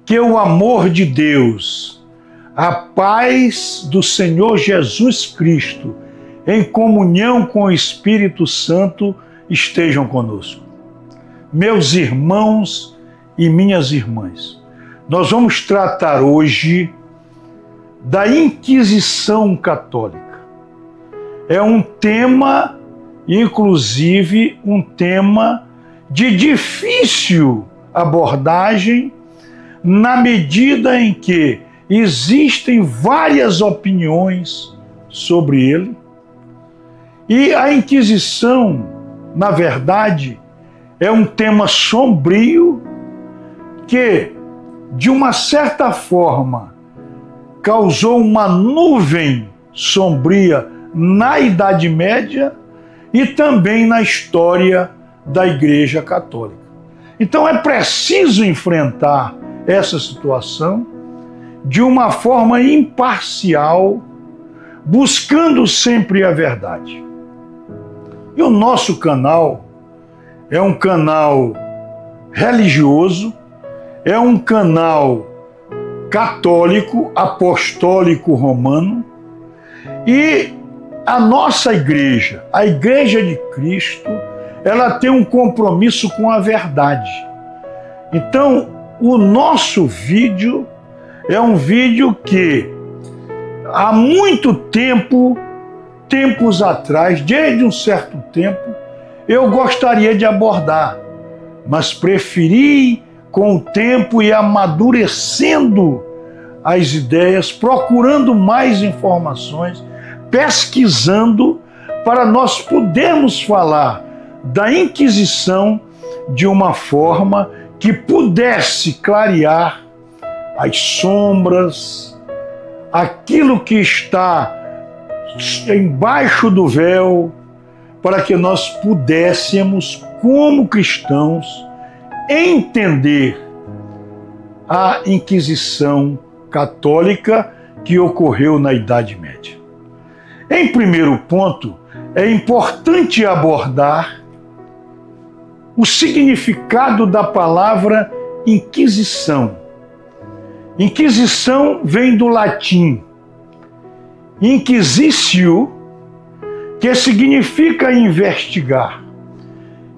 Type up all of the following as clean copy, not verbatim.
que o amor de Deus, a paz do Senhor Jesus Cristo, em comunhão com o Espírito Santo, estejam conosco. Meus irmãos e minhas irmãs, nós vamos tratar hoje da Inquisição Católica. É um tema, inclusive, um tema de difícil abordagem, na medida em que existem várias opiniões sobre ele. E a Inquisição, na verdade, é um tema sombrio que, de uma certa forma, causou uma nuvem sombria na Idade Média e também na história da Igreja Católica. Então é preciso enfrentar essa situação de uma forma imparcial, buscando sempre a verdade. E o nosso canal é um canal religioso, é um canal católico, apostólico romano, e a nossa igreja, a Igreja de Cristo, ela tem um compromisso com a verdade. Então, o nosso vídeo é um vídeo que há muito tempo, tempos atrás, desde um certo tempo, eu gostaria de abordar, mas preferi, com o tempo e amadurecendo as ideias, procurando mais informações, pesquisando, para nós podermos falar da Inquisição de uma forma que pudesse clarear as sombras, aquilo que está embaixo do véu, para que nós pudéssemos, como cristãos, entender a Inquisição Católica que ocorreu na Idade Média. Em primeiro ponto, é importante abordar o significado da palavra Inquisição. Inquisição vem do latim inquisitio, que significa investigar,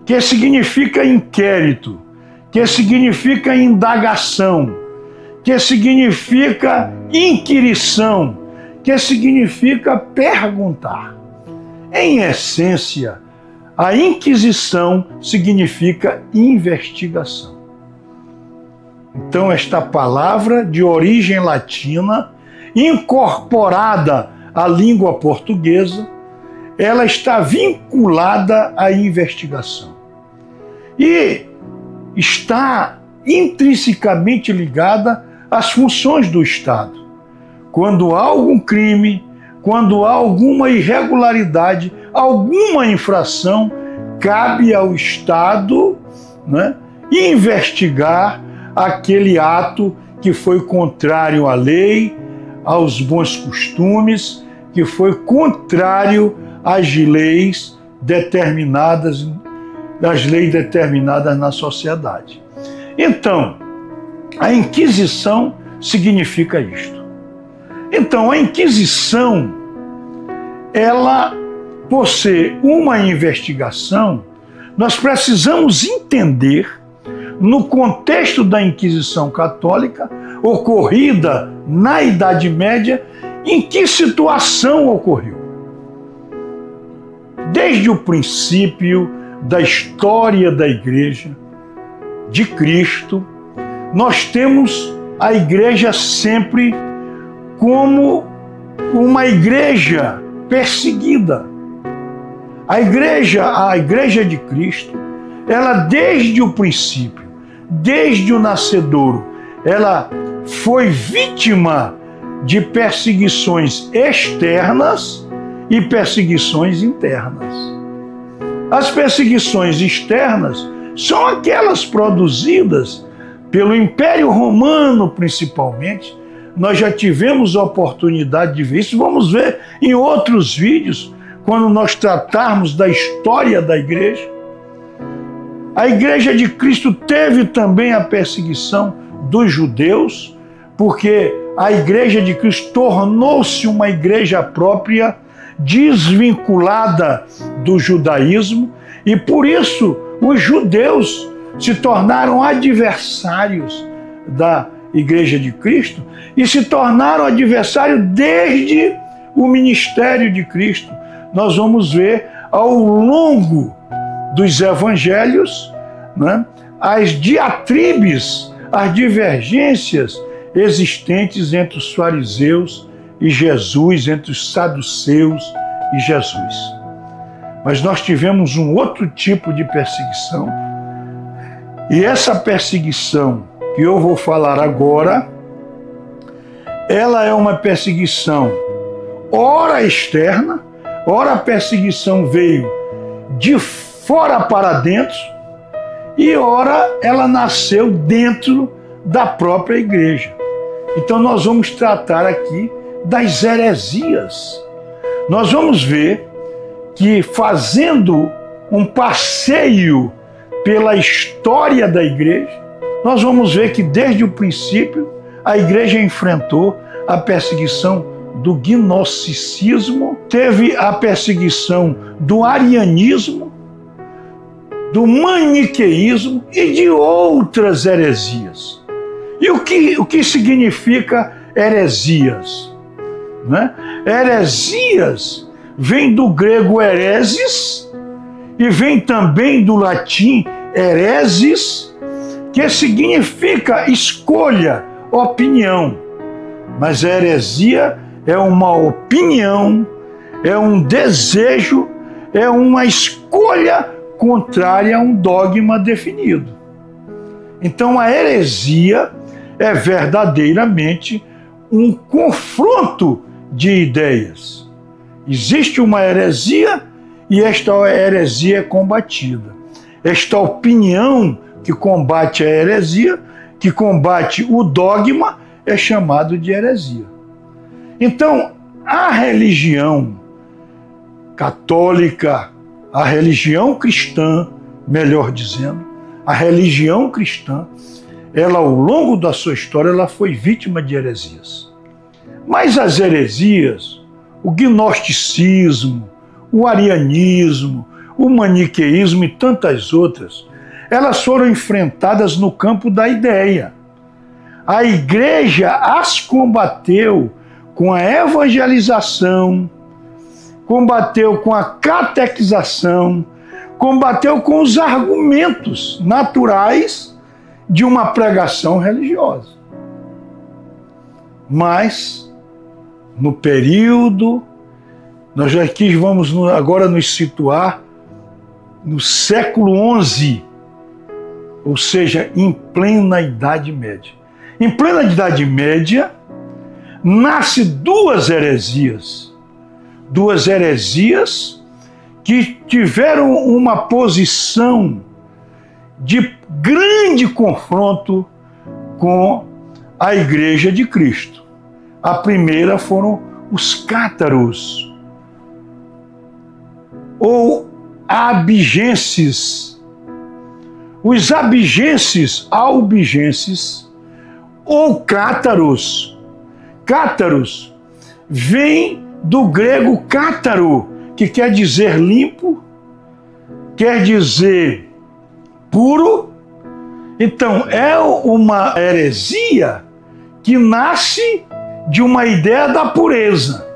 que significa inquérito, que significa indagação, que significa inquirição, que significa perguntar. Em essência, a Inquisição significa investigação. Então, esta palavra de origem latina, incorporada à língua portuguesa, ela está vinculada à investigação. E está intrinsecamente ligada às funções do Estado. Quando há algum crime, quando há alguma irregularidade, alguma infração, cabe ao Estado, investigar aquele ato que foi contrário à lei, aos bons costumes, que foi contrário às leis determinadas na sociedade. Então, a Inquisição significa isto. Então, a Inquisição, ela, por ser uma investigação, nós precisamos entender, no contexto da Inquisição Católica, ocorrida na Idade Média, em que situação ocorreu. Desde o princípio da história da Igreja de Cristo, nós temos a Igreja sempre como uma igreja perseguida. A Igreja de Cristo, ela desde o princípio, desde o nascedouro, ela foi vítima de perseguições externas e perseguições internas. As perseguições externas são aquelas produzidas pelo Império Romano, principalmente. Nós já tivemos a oportunidade de ver isso, vamos ver em outros vídeos, quando nós tratarmos da história da Igreja. A Igreja de Cristo teve também a perseguição dos judeus, porque a Igreja de Cristo tornou-se uma igreja própria, desvinculada do judaísmo, e por isso os judeus se tornaram adversários da Igreja de Cristo e se tornaram adversários desde o ministério de Cristo. Nós vamos ver ao longo dos evangelhos, né, as diatribes, as divergências existentes entre os fariseus e Jesus, entre os saduceus e Jesus. Mas nós tivemos um outro tipo de perseguição, e essa perseguição que eu vou falar agora, ela é uma perseguição ora externa, ora a perseguição veio de fora para dentro, e ora ela nasceu dentro da própria igreja. Então nós vamos tratar aqui das heresias. Nós vamos ver que, fazendo um passeio pela história da igreja, nós vamos ver que desde o princípio a igreja enfrentou a perseguição do gnosticismo, teve a perseguição do arianismo, do maniqueísmo e de outras heresias. E o que significa heresias? Né? Heresias vem do grego hereses e vem também do latim heresis, que significa escolha, opinião. Mas a heresia é uma opinião, é um desejo, é uma escolha contrária a um dogma definido. Então a heresia é verdadeiramente um confronto de ideias. Existe uma heresia e esta heresia é combatida. Esta opinião que combate a heresia, que combate o dogma, é chamado de heresia. Então, a religião católica, a religião cristã, melhor dizendo, a religião cristã, ela, ao longo da sua história, ela foi vítima de heresias. Mas as heresias, o gnosticismo, o arianismo, o maniqueísmo e tantas outras, elas foram enfrentadas no campo da ideia. A igreja as combateu com a evangelização, combateu com a catequização, combateu com os argumentos naturais de uma pregação religiosa. Mas, no período, nós aqui vamos agora nos situar no século XI, ou seja, em plena Idade Média. Em plena Idade Média, nasce duas heresias que tiveram uma posição de grande confronto com a Igreja de Cristo. A primeira foram os cátaros, ou abigenses. Os abigenses, albigenses, ou cátaros. Cátaros vem do grego cátaro, que quer dizer limpo, quer dizer puro. Então é uma heresia que nasce de uma ideia da pureza.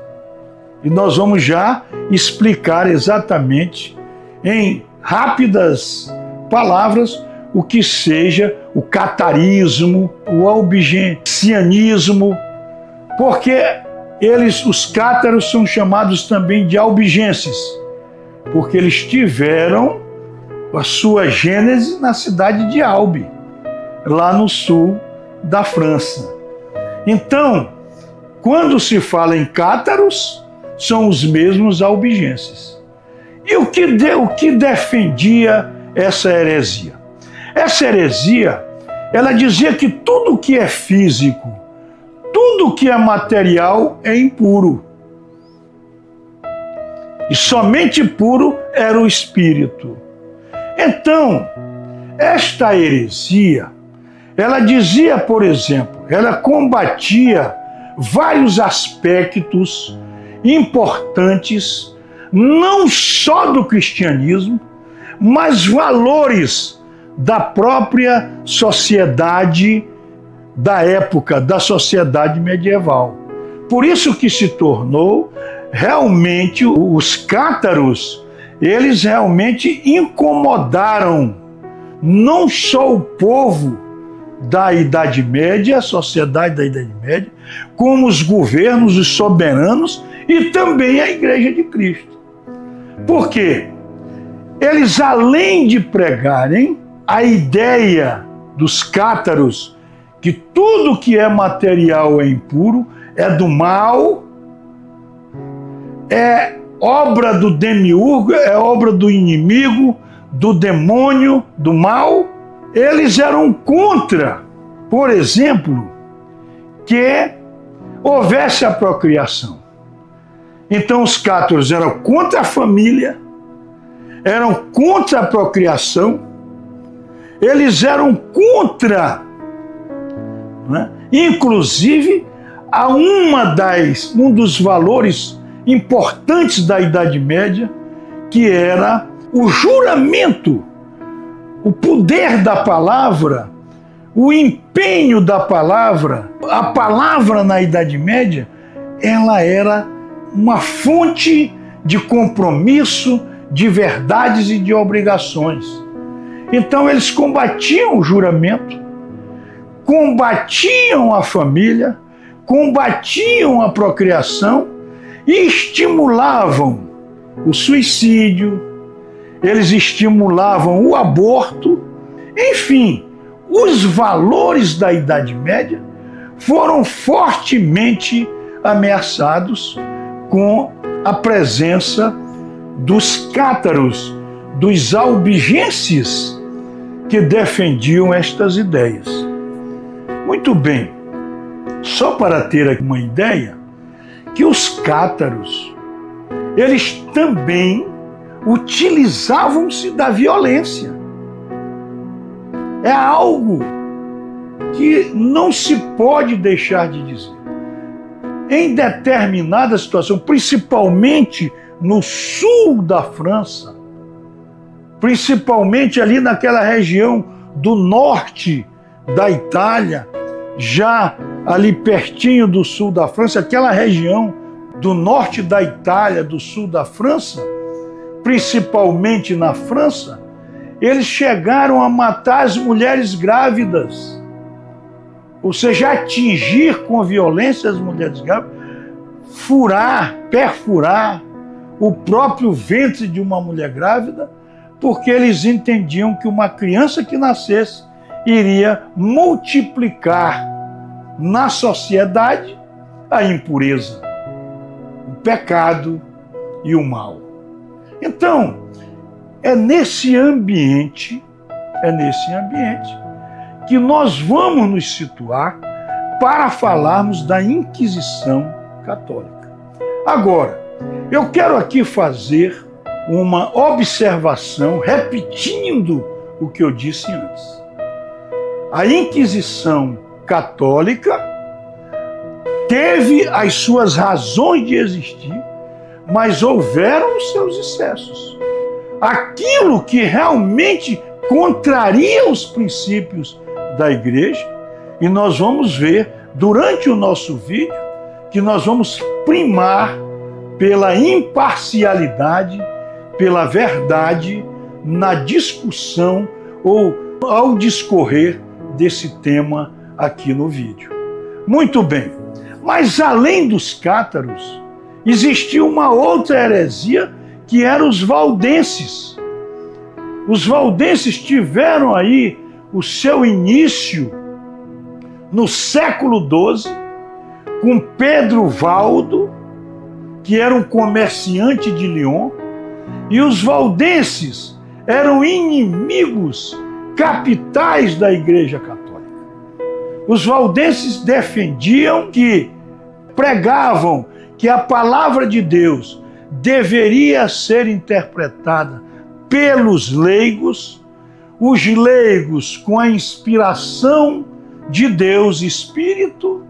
E nós vamos já explicar exatamente, em rápidas palavras, o que seja o catarismo, o albigencianismo, porque os cátaros são chamados também de albigenses, porque eles tiveram a sua gênese na cidade de Albi, lá no sul da França. Então, quando se fala em cátaros, são os mesmos albigenses. E o que defendia essa heresia? Essa heresia, ela dizia que tudo que é físico, tudo que é material é impuro. E somente puro era o espírito. Então, esta heresia, Ela dizia, por exemplo, ela combatia vários aspectos importantes, não só do cristianismo, mas valores da própria sociedade da época, da sociedade medieval. Por isso que se tornou realmente, os cátaros, eles realmente incomodaram não só o povo da Idade Média, a sociedade da Idade Média, como os governos, os soberanos e também a Igreja de Cristo. Por quê? Eles, além de pregarem a ideia dos cátaros, que tudo que é material é impuro, é do mal, é obra do demiurgo, é obra do inimigo, do demônio, do mal, eles eram contra, por exemplo, que houvesse a procriação. Então os cátaros eram contra a família, eram contra a procriação, eles eram contra, né? Inclusive, a um dos valores importantes da Idade Média, que era o juramento, o poder da palavra, o empenho da palavra. A palavra na Idade Média, ela era uma fonte de compromisso, de verdades e de obrigações. Então eles combatiam o juramento, combatiam a família, combatiam a procriação e estimulavam o suicídio, eles estimulavam o aborto. Enfim, os valores da Idade Média foram fortemente ameaçados com a presença dos cátaros, dos albigenses, que defendiam estas ideias. Muito bem, só para ter uma ideia, que os cátaros, eles também utilizavam-se da violência. É algo que não se pode deixar de dizer. Em determinada situação, principalmente no sul da França, principalmente ali naquela região do norte da Itália, já ali pertinho do sul da França, aquela região do norte da Itália, do sul da França, principalmente na França, eles chegaram a matar as mulheres grávidas, ou seja, atingir com violência as mulheres grávidas, perfurar o próprio ventre de uma mulher grávida, porque eles entendiam que uma criança que nascesse iria multiplicar na sociedade a impureza, o pecado e o mal. Então, é nesse ambiente que nós vamos nos situar para falarmos da Inquisição Católica. Agora, eu quero aqui fazer uma observação, repetindo o que eu disse antes. A Inquisição Católica teve as suas razões de existir, mas houveram os seus excessos. Aquilo que realmente contraria os princípios da Igreja, e nós vamos ver durante o nosso vídeo que nós vamos primar pela imparcialidade, pela verdade na discussão ou ao discorrer desse tema aqui no vídeo. Muito bem, mas além dos cátaros, existia uma outra heresia que eram os valdenses. Os valdenses tiveram aí o seu início no século XII, com Pedro Valdo, que era um comerciante de Lyon, e os valdenses eram inimigos capitais da Igreja Católica. Os valdenses defendiam pregavam que a palavra de Deus deveria ser interpretada pelos leigos, os leigos, com a inspiração de Deus Espírito,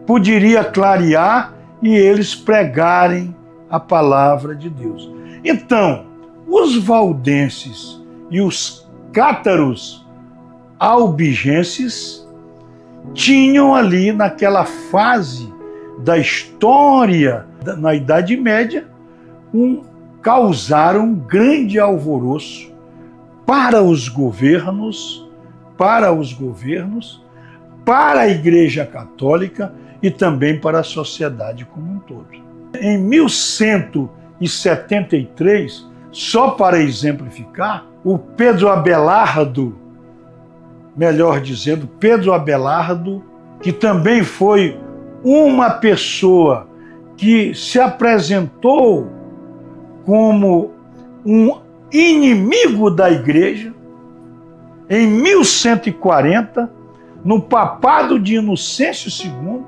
poderia clarear e eles pregarem a palavra de Deus. Então, os valdenses e os cátaros albigenses tinham ali, naquela fase da história, na Idade Média, causaram um grande alvoroço para os governos, para a Igreja Católica e também para a sociedade como um todo. Em 1173, só para exemplificar, o Pedro Abelardo, melhor dizendo, Pedro Abelardo, que também foi uma pessoa que se apresentou como um inimigo da Igreja, em 1140, no papado de Inocêncio II,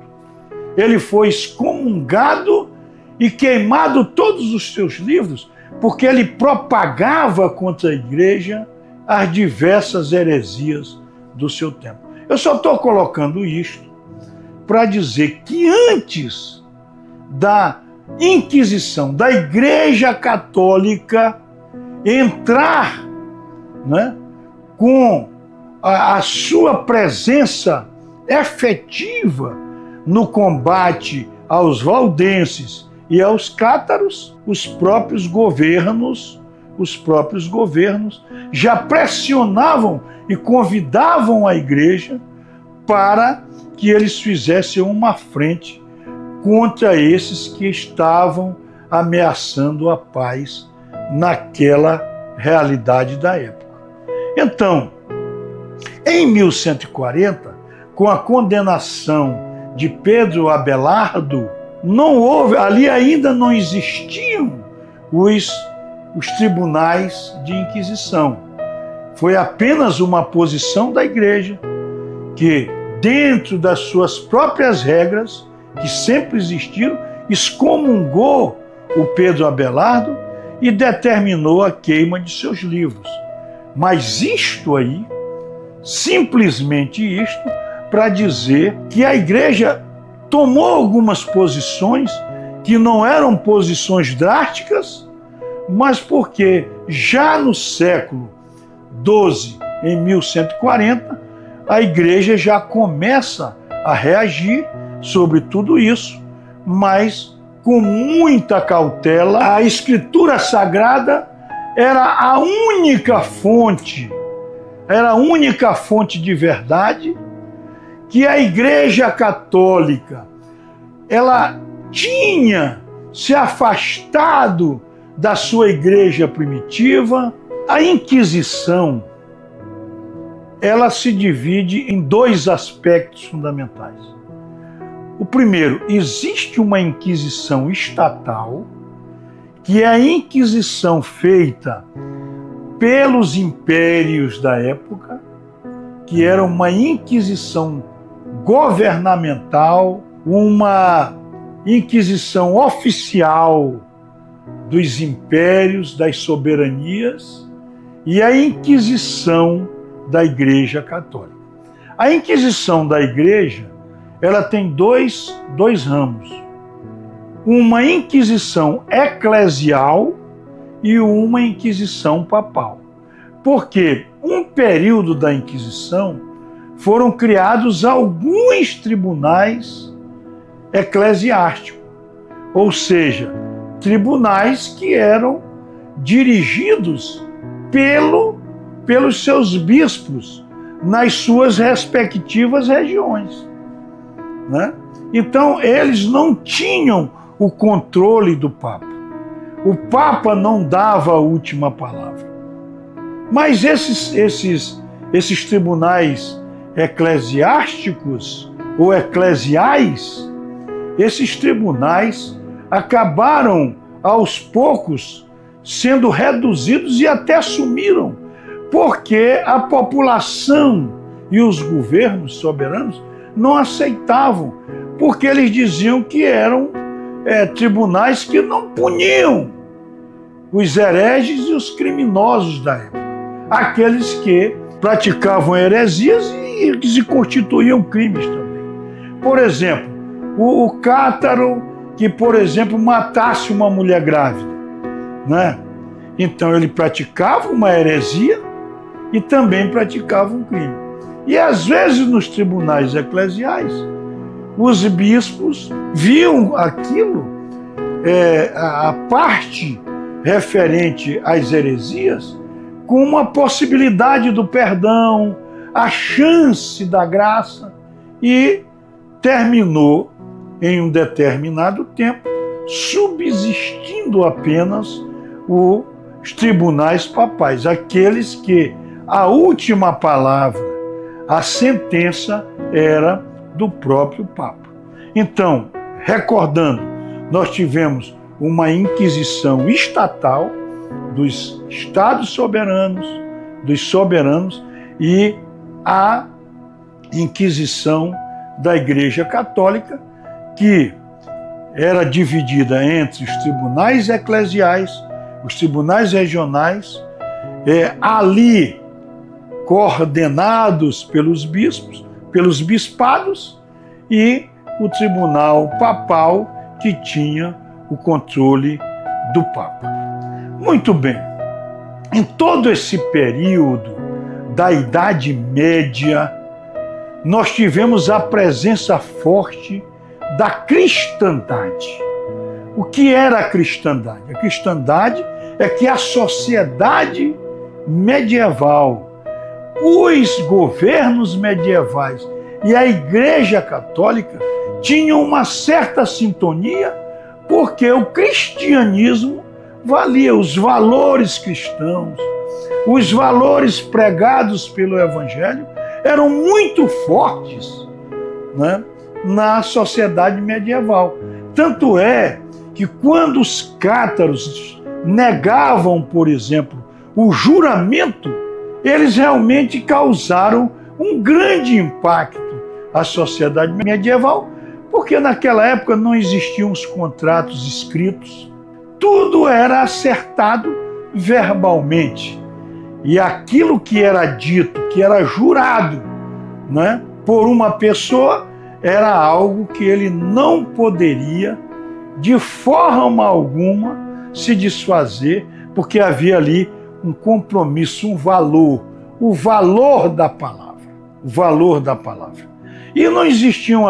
ele foi excomungado e queimado todos os seus livros, porque ele propagava contra a Igreja as diversas heresias do seu tempo. Eu só estou colocando isto para dizer que antes da Inquisição, da Igreja Católica entrar, né, com a sua presença efetiva no combate aos valdenses e aos cátaros, os próprios governos já pressionavam e convidavam a Igreja para que eles fizessem uma frente contra esses que estavam ameaçando a paz naquela realidade da época. Então, em 1140, com a condenação de Pedro Abelardo, não houve, ali ainda não existiam os tribunais de Inquisição. Foi apenas uma posição da Igreja que, dentro das suas próprias regras, que sempre existiram, excomungou o Pedro Abelardo e determinou a queima de seus livros. Mas isto aí, simplesmente isto, para dizer que a Igreja tomou algumas posições que não eram posições drásticas, mas porque já no século XII, em 1140, a Igreja já começa a reagir sobre tudo isso, mas com muita cautela. A Escritura Sagrada era a única fonte de verdade que a Igreja Católica ela tinha se afastado da sua igreja primitiva. A Inquisição ela se divide em dois aspectos fundamentais. O primeiro, existe uma Inquisição estatal, que é a Inquisição feita pelos impérios da época, que era uma Inquisição governamental, uma Inquisição oficial dos impérios, das soberanias, e a Inquisição da Igreja Católica. A Inquisição da Igreja ela tem dois ramos. Uma Inquisição eclesial e uma Inquisição papal. Porque um período da Inquisição foram criados alguns tribunais eclesiásticos, ou seja, tribunais que eram dirigidos pelos seus bispos nas suas respectivas regiões, né? Então, eles não tinham o controle do Papa. O Papa não dava a última palavra. Mas esses tribunais eclesiásticos ou eclesiais, esses tribunais acabaram, aos poucos, sendo reduzidos e até sumiram, porque a população e os governos soberanos não aceitavam, porque eles diziam que eram tribunais que não puniam os hereges e os criminosos da época. aqueles que praticavam heresias e que se constituíam crimes também. Por exemplo, o cátaro que, por exemplo, matasse uma mulher grávida, né? Então ele praticava uma heresia e também praticava um crime. E às vezes nos tribunais eclesiais, os bispos viam aquilo, a parte referente às heresias, com uma possibilidade do perdão, a chance da graça, e terminou em um determinado tempo subsistindo apenas os tribunais papais, aqueles que a última palavra, a sentença, era do próprio Papa. Então, recordando, nós tivemos uma inquisição estatal dos estados soberanos, dos soberanos, e a inquisição da Igreja Católica, que era dividida entre os tribunais eclesiais, os tribunais regionais, ali coordenados pelos bispos, pelos bispados, e o tribunal papal, que tinha o controle do Papa. Muito bem, em todo esse período da Idade Média, nós tivemos a presença forte da cristandade. O que era a cristandade? A cristandade é que a sociedade medieval, os governos medievais e a Igreja Católica tinham uma certa sintonia, porque o cristianismo valia, os valores cristãos, os valores pregados pelo Evangelho eram muito fortes, né, na sociedade medieval. Tanto é que quando os cátaros negavam, por exemplo, o juramento, eles realmente causaram um grande impacto à sociedade medieval, porque naquela época não existiam os contratos escritos, tudo era acertado verbalmente. E aquilo que era dito, que era jurado, né, por uma pessoa, era algo que ele não poderia, de forma alguma, se desfazer, porque havia ali um compromisso, um valor, o valor da palavra, o valor da palavra. E não existiam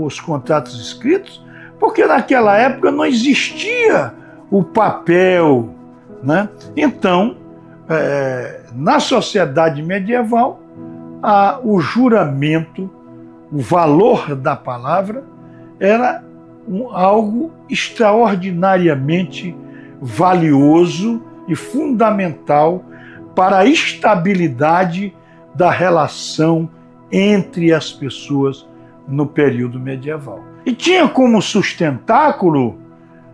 os contratos escritos, porque naquela época não existia o papel, né? Então, na sociedade medieval, o juramento, o valor da palavra, era algo extraordinariamente valioso e fundamental para a estabilidade da relação entre as pessoas no período medieval. E tinha como sustentáculo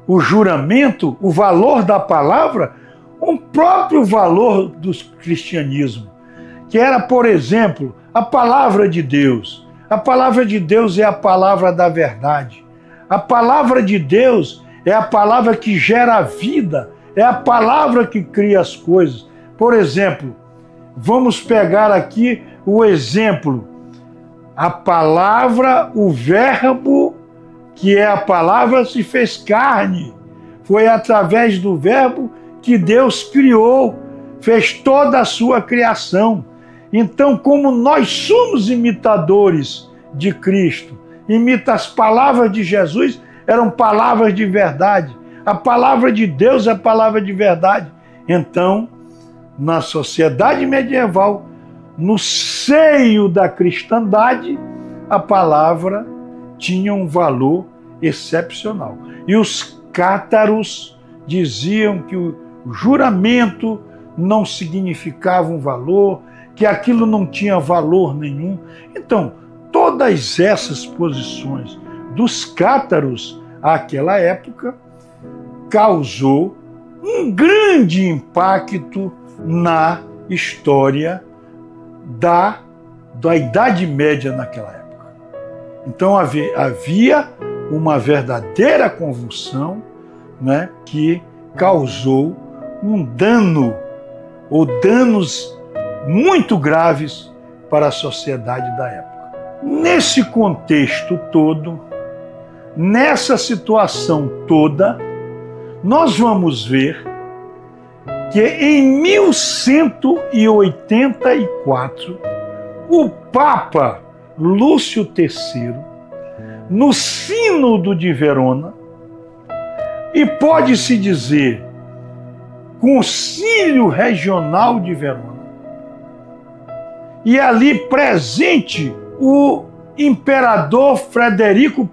o juramento, o valor da palavra, um próprio valor do cristianismo, que era, por exemplo, a palavra de Deus. A palavra de Deus é a palavra da verdade. A palavra de Deus é a palavra que gera a vida, é a palavra que cria as coisas. Por exemplo, vamos pegar aqui o exemplo. A palavra, o verbo, que é a palavra, se fez carne. Foi através do verbo que Deus criou, fez toda a sua criação. Então, como nós somos imitadores de Cristo, imita as palavras de Jesus, eram palavras de verdade. A palavra de Deus é a palavra de verdade. Então, na sociedade medieval, no seio da cristandade, a palavra tinha um valor excepcional. E os cátaros diziam que o juramento não significava um valor, que aquilo não tinha valor nenhum. Então, todas essas posições dos cátaros àquela época causou um grande impacto na história da Idade Média naquela época. Então havia uma verdadeira convulsão, né, que causou um dano ou danos muito graves para a sociedade da época. Nesse contexto todo, nessa situação toda, nós vamos ver que em 1184, o Papa Lúcio III, no Sínodo de Verona, e pode-se dizer Concílio Regional de Verona, e ali presente o imperador Frederico I,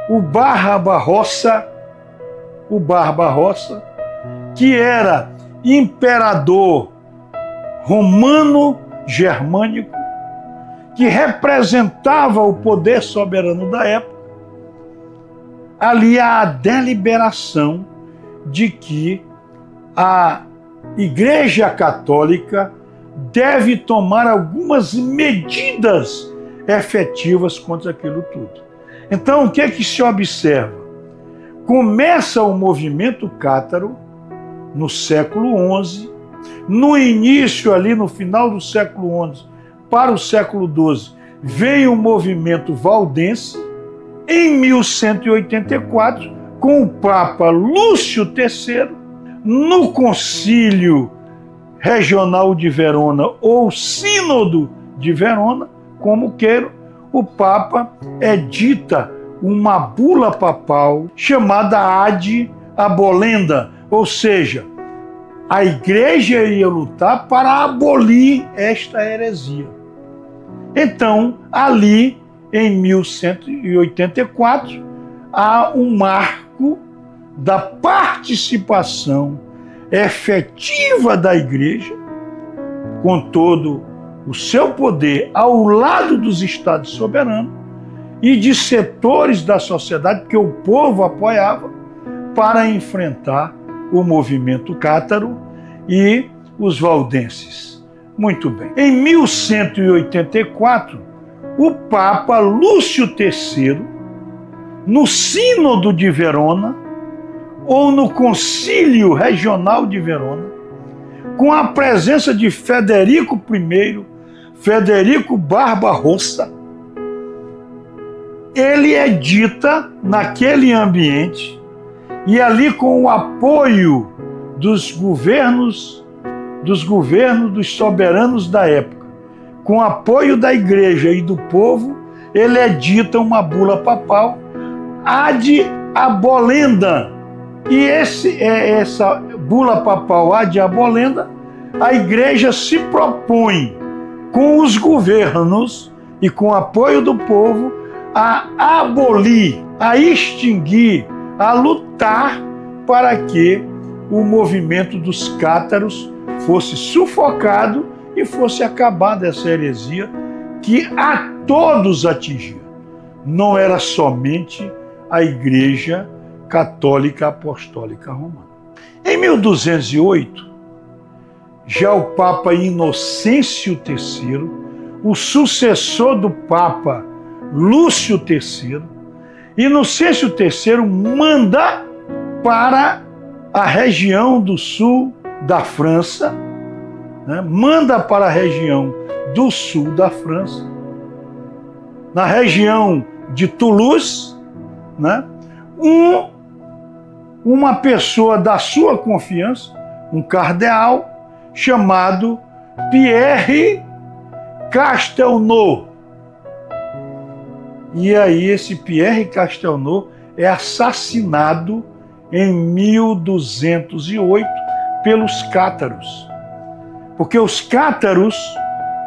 o Barbarossa, que era imperador romano-germânico, que representava o poder soberano da época. Ali há a deliberação de que a Igreja Católica deve tomar algumas medidas efetivas contra aquilo tudo. Então, o que é que se observa? Começa o movimento cátaro no século XI, no início ali, no final do século XI para o século XII, veio o movimento valdense. Em 1184, com o Papa Lúcio III, no Concílio Regional de Verona, ou Sínodo de Verona, como queiram, o Papa edita uma bula papal chamada Ad Abolenda, ou seja, a Igreja ia lutar para abolir esta heresia. Então, ali, em 1184, há um marco da participação efetiva da Igreja, com todo o seu poder ao lado dos estados soberanos e de setores da sociedade que o povo apoiava para enfrentar o movimento cátaro e os valdenses. Muito bem. Em 1184, o Papa Lúcio III, no Sínodo de Verona, ou no Concílio Regional de Verona, com a presença de Frederico I, Frederico Barbarossa, ele edita naquele ambiente, e ali com o apoio dos governos dos soberanos da época, com o apoio da Igreja e do povo, ele edita uma bula papal, Ad Abolenda. E essa bula papal Ad Abolenda, a Igreja se propõe, com os governos e com o apoio do povo, a abolir, a extinguir, a lutar para que o movimento dos cátaros fosse sufocado e fosse acabar dessa heresia que a todos atingia. Não era somente a Igreja Católica Apostólica Romana. Em 1208, já o Papa Inocêncio III, o sucessor do Papa Lúcio III, Inocêncio III manda para a região do sul da França, manda para a região do sul da França, na região de Toulouse, uma pessoa da sua confiança, um cardeal chamado Pierre Castelnau. E aí esse Pierre Castelnau é assassinado em 1208 pelos cátaros. Porque os cátaros,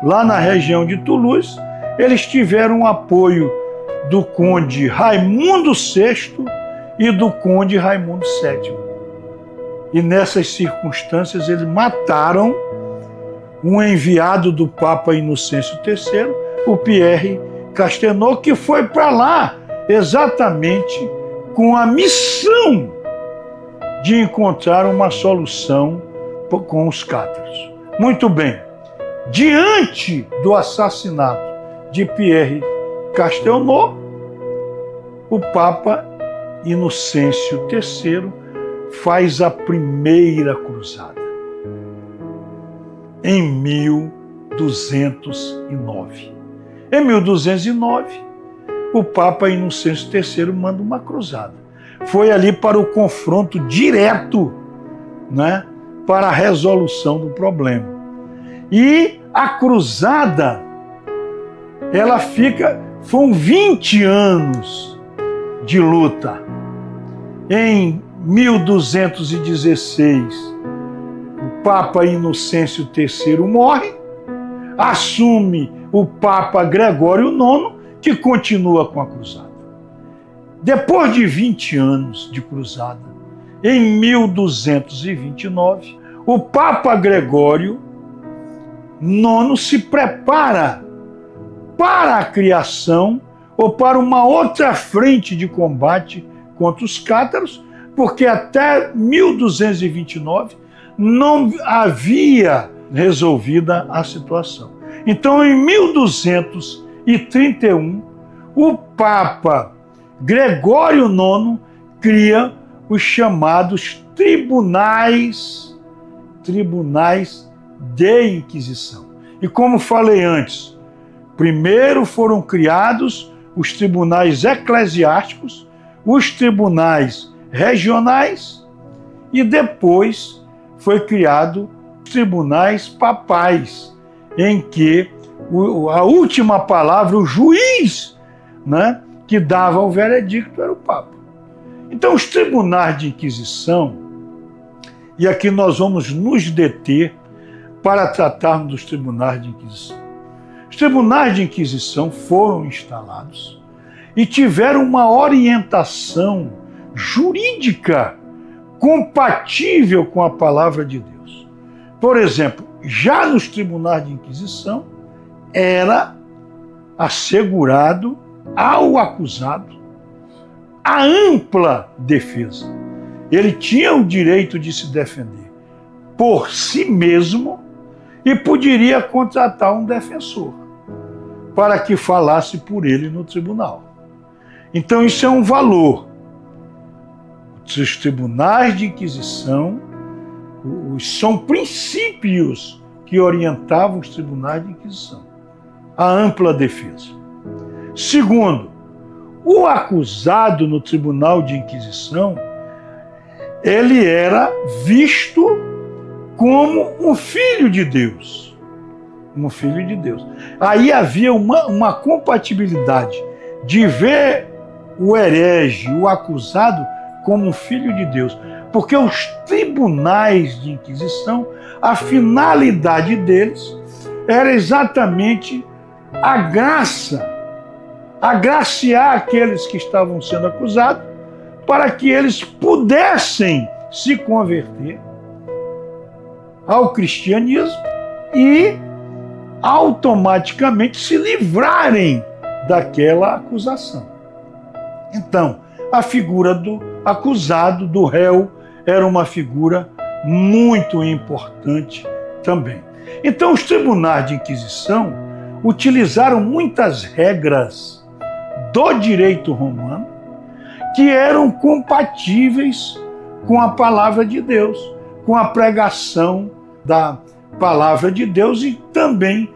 lá na região de Toulouse, eles tiveram o apoio do conde Raimundo VI e do conde Raimundo VII. E nessas circunstâncias eles mataram um enviado do Papa Inocêncio III, o Pierre Castelnau, que foi para lá exatamente com a missão de encontrar uma solução com os cátaros. Muito bem, diante do assassinato de Pierre Castelnau, o Papa Inocêncio III faz a primeira cruzada. em 1209. Em 1209, o Papa Inocêncio III manda uma cruzada. Foi ali para o confronto direto, né, para a resolução do problema. E a cruzada, foram 20 anos de luta. Em 1216, o Papa Inocêncio III morre, assume o Papa Gregório IX, que continua com a cruzada. Depois de 20 anos de cruzada, em 1229, o Papa Gregório IX se prepara para a criação ou para uma outra frente de combate contra os cátaros, porque até 1229 não havia resolvida a situação. Então, em 1231, o Papa Gregório IX cria os chamados tribunais de Inquisição. E como falei antes, primeiro foram criados os tribunais eclesiásticos, os tribunais regionais e depois foi criado os tribunais papais, em que a última palavra, o juiz, né, que dava o veredicto era o Papa. Então, os tribunais de Inquisição, e aqui nós vamos nos deter para tratarmos dos tribunais de Inquisição. Os tribunais de Inquisição foram instalados e tiveram uma orientação jurídica compatível com a palavra de Deus. Por exemplo, já nos tribunais de Inquisição era assegurado ao acusado a ampla defesa. Ele tinha o direito de se defender por si mesmo e poderia contratar um defensor para que falasse por ele no tribunal. Então isso é um valor. Os tribunais de Inquisição são princípios que orientavam os tribunais de Inquisição. A ampla defesa. Segundo, o acusado no tribunal de Inquisição, ele era visto como um filho de Deus. Um filho de Deus. Aí havia uma compatibilidade de ver o herege, o acusado, como um filho de Deus. Porque os tribunais de Inquisição, a finalidade deles era exatamente a graça, agraciar aqueles que estavam sendo acusados, para que eles pudessem se converter ao cristianismo e automaticamente se livrarem daquela acusação. Então, a figura do acusado, do réu, era uma figura muito importante também. Então, os tribunais de Inquisição utilizaram muitas regras do direito romano que eram compatíveis com a palavra de Deus, com a pregação da palavra de Deus e também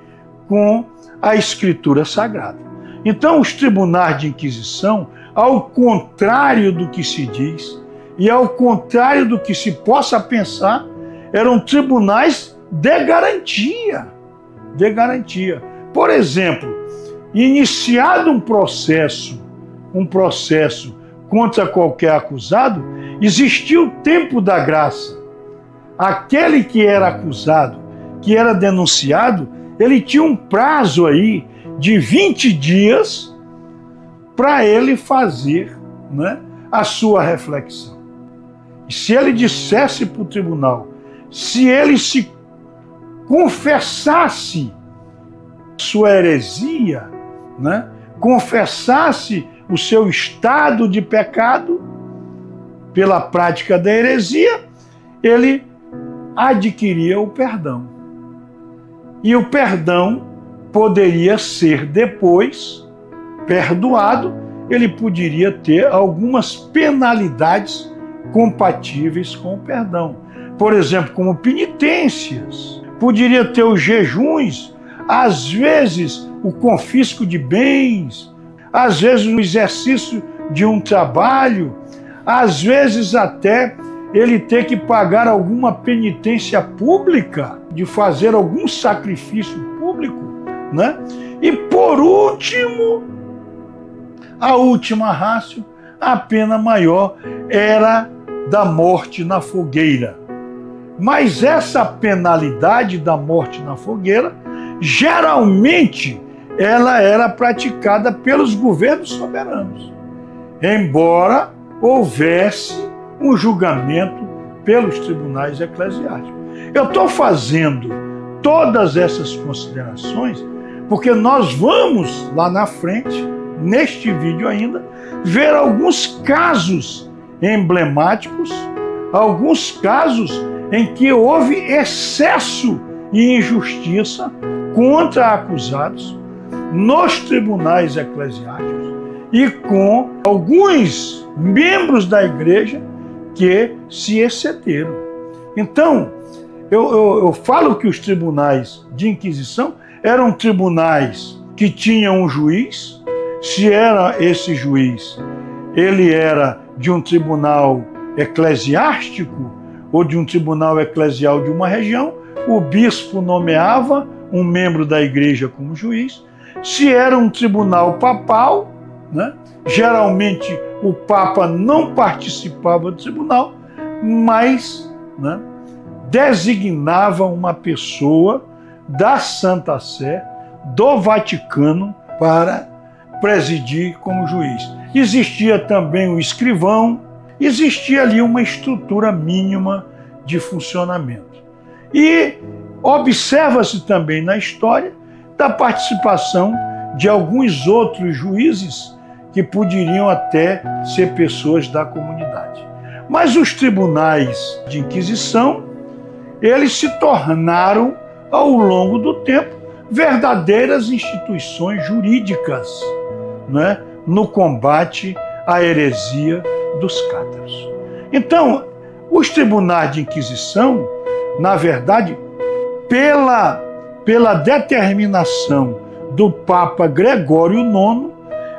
com a Escritura Sagrada. Então, os tribunais de Inquisição, ao contrário do que se diz e ao contrário do que se possa pensar, eram tribunais de garantia. De garantia. Por exemplo, iniciado um processo contra qualquer acusado, existia o tempo da graça. Aquele que era acusado, que era denunciado, ele tinha um prazo aí de 20 dias para ele fazer, né, a sua reflexão. E se ele dissesse para o tribunal, se ele se confessasse sua heresia, né, confessasse o seu estado de pecado pela prática da heresia, ele adquiria o perdão. E o perdão poderia ser depois perdoado, ele poderia ter algumas penalidades compatíveis com o perdão. Por exemplo, como penitências, poderia ter os jejuns, às vezes o confisco de bens, às vezes o exercício de um trabalho, às vezes até ele ter que pagar alguma penitência pública, de fazer algum sacrifício público, né? E por último, a última ratio, a pena maior era da morte na fogueira. Mas essa penalidade da morte na fogueira, geralmente, ela era praticada pelos governos soberanos, embora houvesse um julgamento pelos tribunais eclesiásticos. Eu estou fazendo todas essas considerações porque nós vamos lá na frente, neste vídeo ainda, ver alguns casos emblemáticos, alguns casos em que houve excesso e injustiça contra acusados nos tribunais eclesiásticos e com alguns membros da igreja que se excederam. Então, eu falo que os tribunais de inquisição eram tribunais que tinham um juiz. Se era esse juiz, ele era de um tribunal eclesiástico ou de um tribunal eclesial de uma região, o bispo nomeava um membro da igreja como juiz. Se era um tribunal papal, né, geralmente o Papa não participava do tribunal, mas, né, designava uma pessoa da Santa Sé, do Vaticano, para presidir como juiz. Existia também o escrivão, existia ali uma estrutura mínima de funcionamento. E observa-se também na história da participação de alguns outros juízes que poderiam até ser pessoas da comunidade. Mas os tribunais de inquisição, eles se tornaram, ao longo do tempo, verdadeiras instituições jurídicas, né, no combate à heresia dos cátaros. Então, os tribunais de inquisição, na verdade, pela determinação do Papa Gregório IX,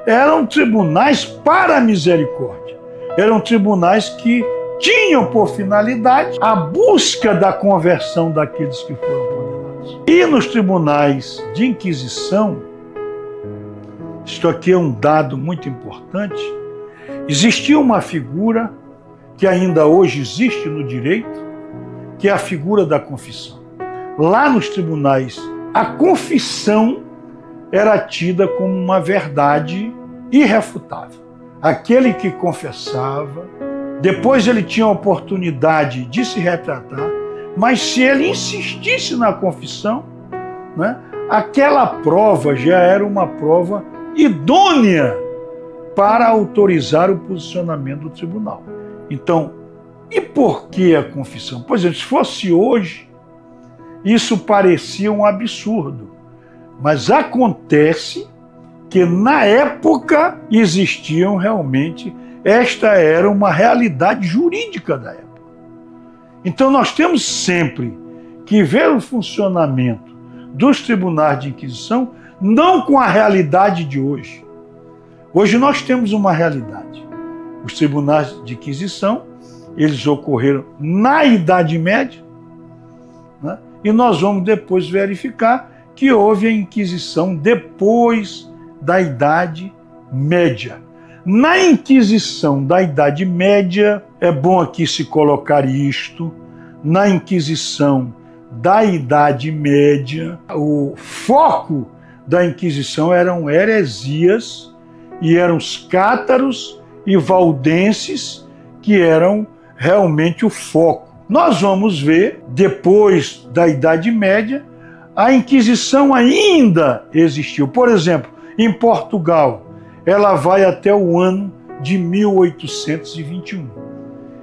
eram tribunais para a misericórdia. Eram tribunais que tinham por finalidade a busca da conversão daqueles que foram condenados. E nos tribunais de inquisição, isto aqui é um dado muito importante, existia uma figura que ainda hoje existe no direito, que é a figura da confissão. Lá nos tribunais, a confissão era tida como uma verdade irrefutável. Aquele que confessava, depois ele tinha a oportunidade de se retratar, mas se ele insistisse na confissão, né, aquela prova já era uma prova idônea para autorizar o posicionamento do tribunal. Então, e por que a confissão? Por exemplo, se fosse hoje, isso parecia um absurdo. Mas acontece que na época existiam realmente, esta era uma realidade jurídica da época. Então nós temos sempre que ver o funcionamento dos tribunais de inquisição não com a realidade de hoje. Hoje nós temos uma realidade. Os tribunais de inquisição, eles ocorreram na Idade Média, né? E nós vamos depois verificar que houve a Inquisição depois da Idade Média. Na Inquisição da Idade Média, é bom aqui se colocar isto, na Inquisição da Idade Média, o foco da Inquisição eram heresias, e eram os cátaros e valdenses que eram realmente o foco. Nós vamos ver, depois da Idade Média, a Inquisição ainda existiu. Por exemplo, em Portugal, ela vai até o ano de 1821.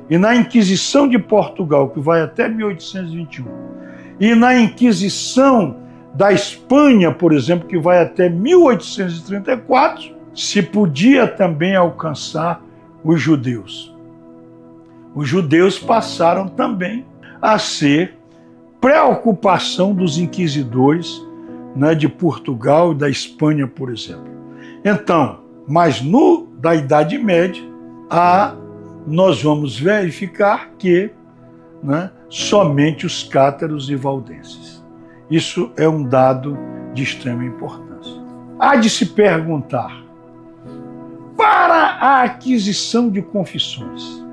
E na Inquisição de Portugal, que vai até 1821, e na Inquisição da Espanha, por exemplo, que vai até 1834, se podia também alcançar os judeus. Os judeus passaram também a ser preocupação dos inquisidores, né, de Portugal e da Espanha, por exemplo. Então, mas da Idade Média, nós vamos verificar que, né, somente os cátaros e valdenses. Isso é um dado de extrema importância. Há de se perguntar, para a aquisição de confissões,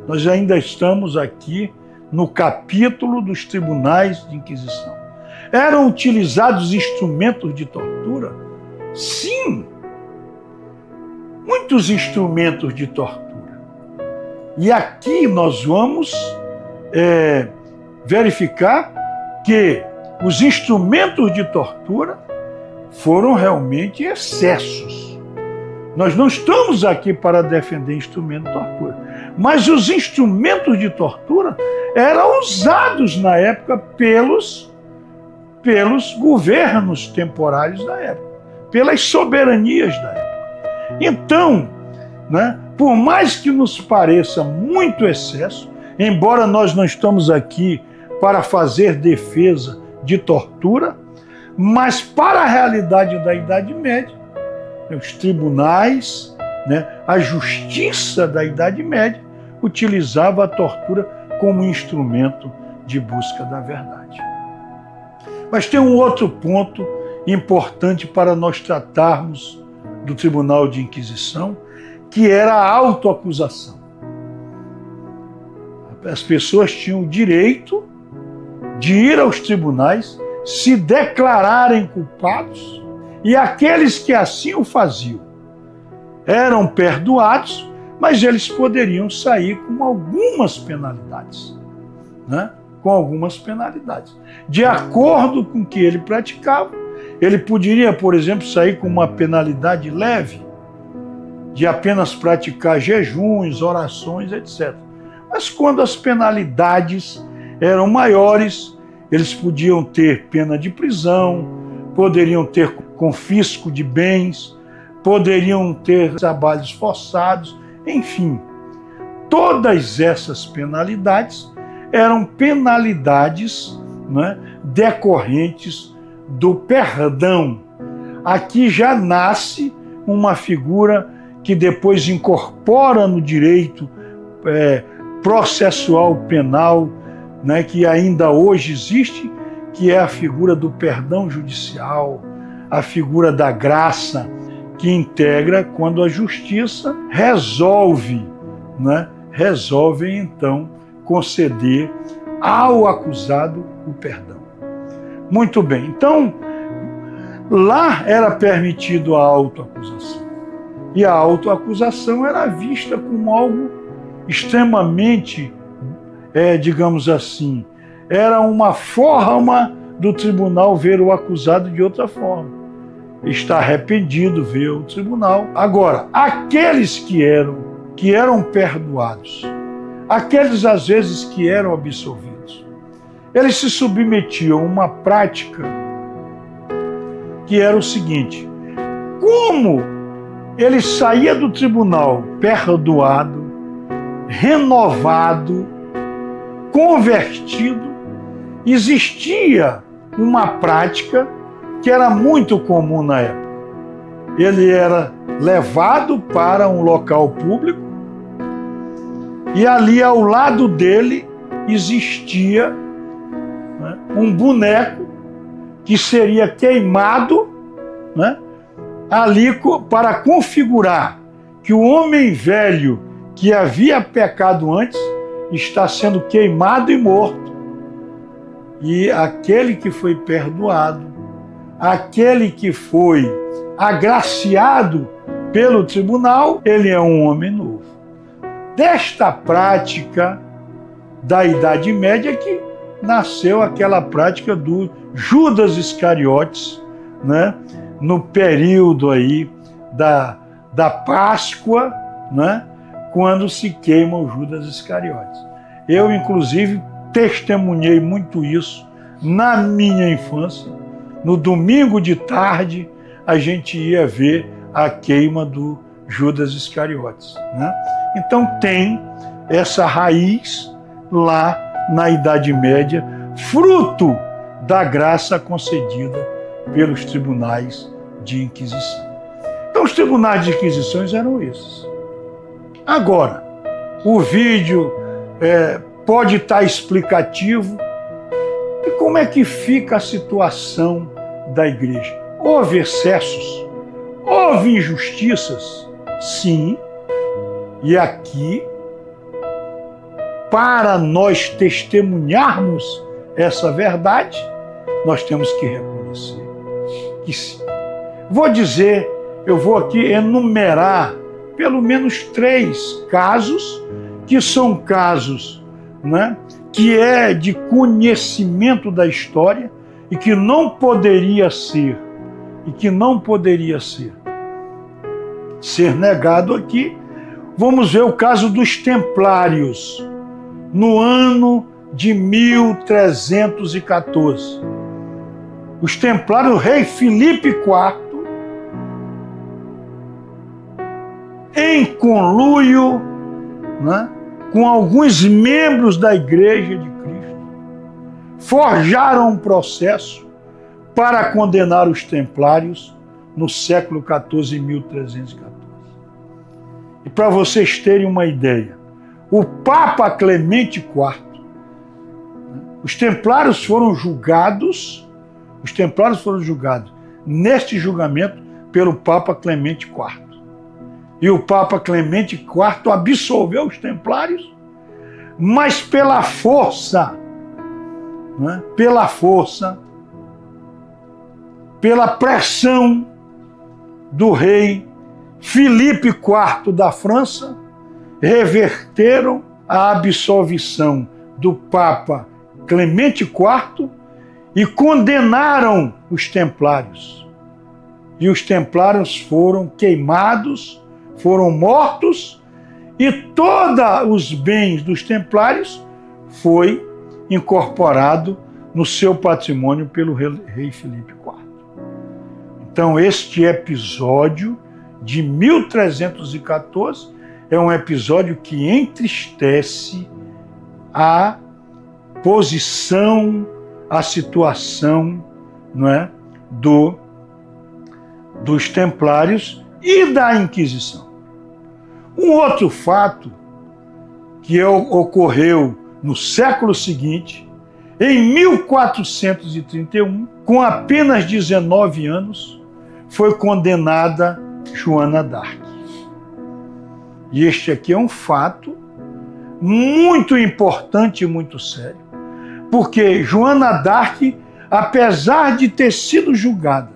nós ainda estamos aqui no capítulo dos tribunais de inquisição. Eram utilizados instrumentos de tortura? Sim, muitos instrumentos de tortura. E aqui nós vamos verificar que os instrumentos de tortura foram realmente excessos. Nós não estamos aqui para defender instrumento de tortura, mas os instrumentos de tortura eram usados na época pelos governos temporários da época, pelas soberanias da época. Então, né, por mais que nos pareça muito excesso, embora nós não estamos aqui para fazer defesa de tortura, mas para a realidade da Idade Média, os tribunais, né, a justiça da Idade Média utilizava a tortura como instrumento de busca da verdade. Mas tem um outro ponto importante para nós tratarmos do Tribunal de Inquisição, que era a autoacusação. As pessoas tinham o direito de ir aos tribunais, se declararem culpados, e aqueles que assim o faziam eram perdoados, mas eles poderiam sair com algumas penalidades, né? Com algumas penalidades. De acordo com o que ele praticava, ele poderia, por exemplo, sair com uma penalidade leve, de apenas praticar jejuns, orações, etc. Mas quando as penalidades eram maiores, eles podiam ter pena de prisão, poderiam ter confisco de bens, poderiam ter trabalhos forçados, enfim. Todas essas penalidades eram penalidades, né, decorrentes do perdão. Aqui já nasce uma figura que depois incorpora no direito processual penal, né, que ainda hoje existe, que é a figura do perdão judicial, a figura da graça, que integra quando a justiça resolve, né, resolve então conceder ao acusado o perdão. Muito bem, então lá era permitido a autoacusação. E a autoacusação era vista como algo extremamente, digamos assim, era uma forma do tribunal ver o acusado de outra forma. Está arrependido, ver o tribunal. Agora, aqueles que eram perdoados, aqueles às vezes que eram absolvidos, eles se submetiam a uma prática que era o seguinte: como ele saía do tribunal perdoado, renovado, convertido, existia uma prática que era muito comum na época. Ele era levado para um local público e ali ao lado dele existia, né, um boneco que seria queimado, né, ali para configurar que o homem velho que havia pecado antes está sendo queimado e morto. E aquele que foi perdoado, aquele que foi agraciado pelo tribunal, ele é um homem novo. Desta prática da Idade Média que nasceu aquela prática do Judas Iscariotes, né? No período aí da Páscoa, né? Quando se queima o Judas Iscariotes. Eu, inclusive, testemunhei muito isso na minha infância. No domingo de tarde, a gente ia ver a queima do Judas Iscariotes, né? Então tem essa raiz lá na Idade Média, fruto da graça concedida pelos tribunais de Inquisição. Então, os tribunais de Inquisições eram esses. Agora, o vídeo pode estar explicativo. E como é que fica a situação da igreja? Houve excessos? Houve injustiças? Sim. E aqui, para nós testemunharmos essa verdade, nós temos que reconhecer que sim. Eu vou aqui enumerar pelo menos 3 casos, que são casos, né, que é de conhecimento da história e que não poderia ser negado aqui. Vamos ver o caso dos Templários, no ano de 1314. Os Templários, o rei Filipe IV, em conluio, né, com alguns membros da Igreja de Cristo, forjaram um processo para condenar os Templários no século XIV, em 1314. E para vocês terem uma ideia, o Papa Clemente IV, os Templários foram julgados neste julgamento pelo Papa Clemente IV. E o Papa Clemente IV absolveu os Templários, mas pela força, né? Pela pressão do rei Filipe IV da França, reverteram a absolvição do Papa Clemente IV e condenaram os Templários. E os Templários foram queimados, foram mortos, e todos os bens dos Templários foi incorporado no seu patrimônio pelo rei Filipe IV. Então, este episódio de 1314 é um episódio que entristece a posição, a situação, não é, dos Templários e da Inquisição. Um outro fato que ocorreu no século seguinte, em 1431, com apenas 19 anos, foi condenada Joana d'Arc. E este aqui é um fato muito importante e muito sério, porque Joana d'Arc, apesar de ter sido julgada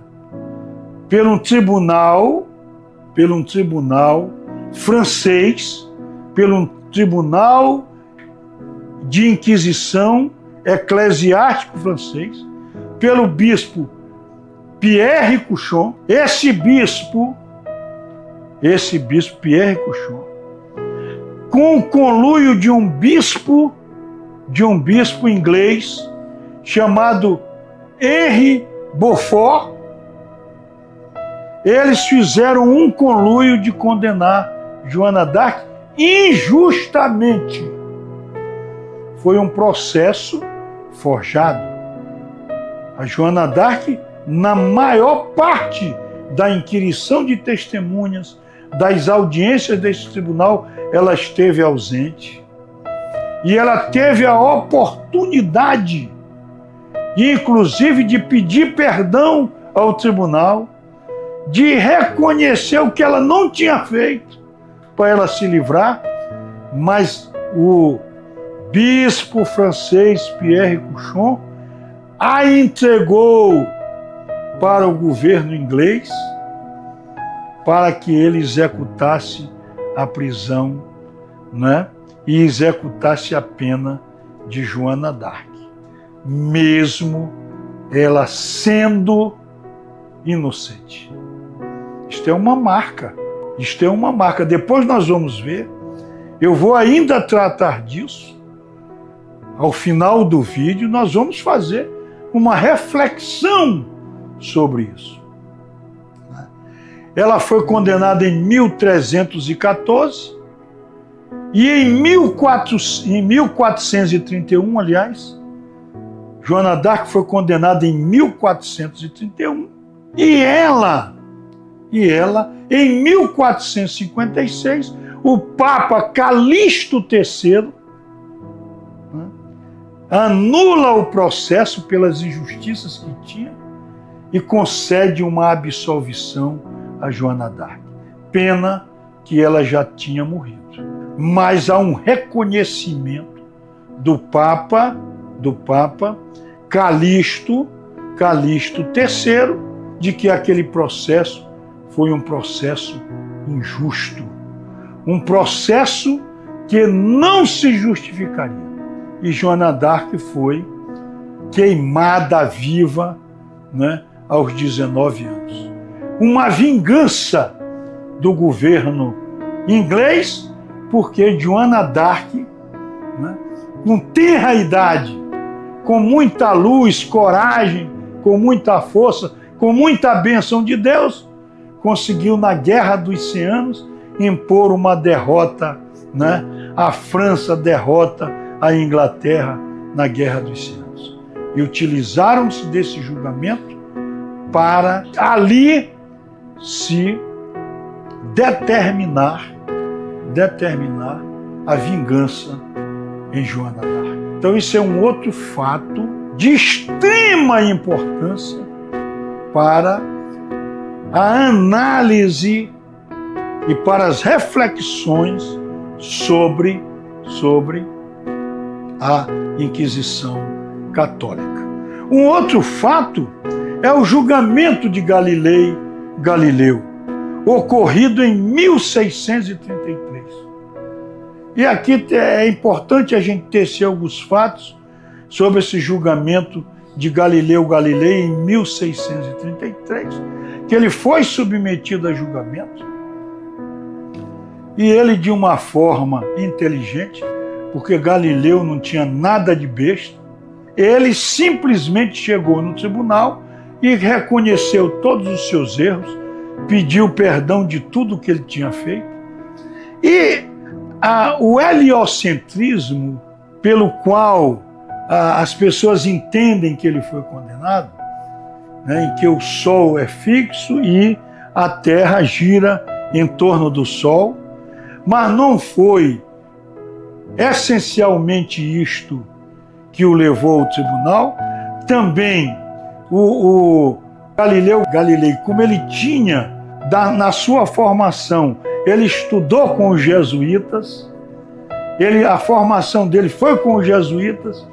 por um tribunal francês, pelo tribunal de Inquisição eclesiástico francês, pelo bispo Pierre Cauchon, esse bispo Pierre Cauchon, com o conluio de um bispo inglês chamado Henry Beaufort, eles fizeram um conluio de condenar Joana d'Arc injustamente. Foi um processo forjado. A Joana d'Arc, na maior parte da inquirição de testemunhas, das audiências desse tribunal, ela esteve ausente. E ela teve a oportunidade, inclusive, de pedir perdão ao tribunal, de reconhecer o que ela não tinha feito para ela se livrar, mas o bispo francês Pierre Cauchon a entregou para o governo inglês para que ele executasse a prisão, né? E executasse a pena de Joana d'Arc, mesmo ela sendo inocente. Isto é uma marca. Depois nós vamos ver. Eu vou ainda tratar disso. Ao final do vídeo, nós vamos fazer uma reflexão sobre isso. Ela foi condenada em 1314 e em 1431, aliás, Joana d'Arc foi condenada em 1431 e ela, em 1456, o Papa Calixto III, né, anula o processo pelas injustiças que tinha e concede uma absolvição a Joana d'Arc. Pena que ela já tinha morrido. Mas há um reconhecimento do Papa Calixto III de que aquele processo foi um processo injusto, um processo que não se justificaria. E Joana d'Arc foi queimada viva, né, aos 19 anos. Uma vingança do governo inglês, porque Joana d'Arc, né, com tenra idade, com muita luz, coragem, com muita força, com muita bênção de Deus, conseguiu na Guerra dos 100 Anos impor uma derrota, né? A França derrota a Inglaterra na Guerra dos 100 Anos. E utilizaram-se desse julgamento para ali se determinar a vingança em Joana d'Arc. Então isso é um outro fato de extrema importância para a análise e para as reflexões sobre a Inquisição Católica. Um outro fato é o julgamento de Galileu, ocorrido em 1633. E aqui é importante a gente tecer alguns fatos sobre esse julgamento de Galileu Galilei em 1633, que ele foi submetido a julgamento, e ele, de uma forma inteligente, porque Galileu não tinha nada de besta, ele simplesmente chegou no tribunal e reconheceu todos os seus erros, pediu perdão de tudo que ele tinha feito. E o heliocentrismo, pelo qual as pessoas entendem que ele foi condenado, né, em que o Sol é fixo e a Terra gira em torno do Sol, mas não foi essencialmente isto que o levou ao tribunal. Também o Galileu Galilei, como ele tinha na sua formação, ele estudou com os jesuítas, a formação dele foi com os jesuítas,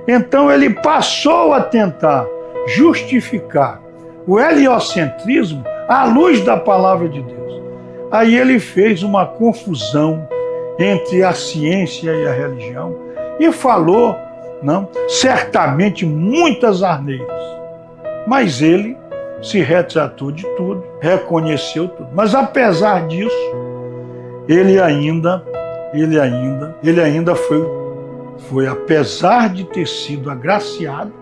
então ele passou a tentar justificar o heliocentrismo à luz da palavra de Deus. Aí ele fez uma confusão entre a ciência e a religião e falou, não, certamente muitas asneiras, mas ele se retratou de tudo, reconheceu tudo. Mas apesar disso, ele ainda foi, apesar de ter sido agraciado,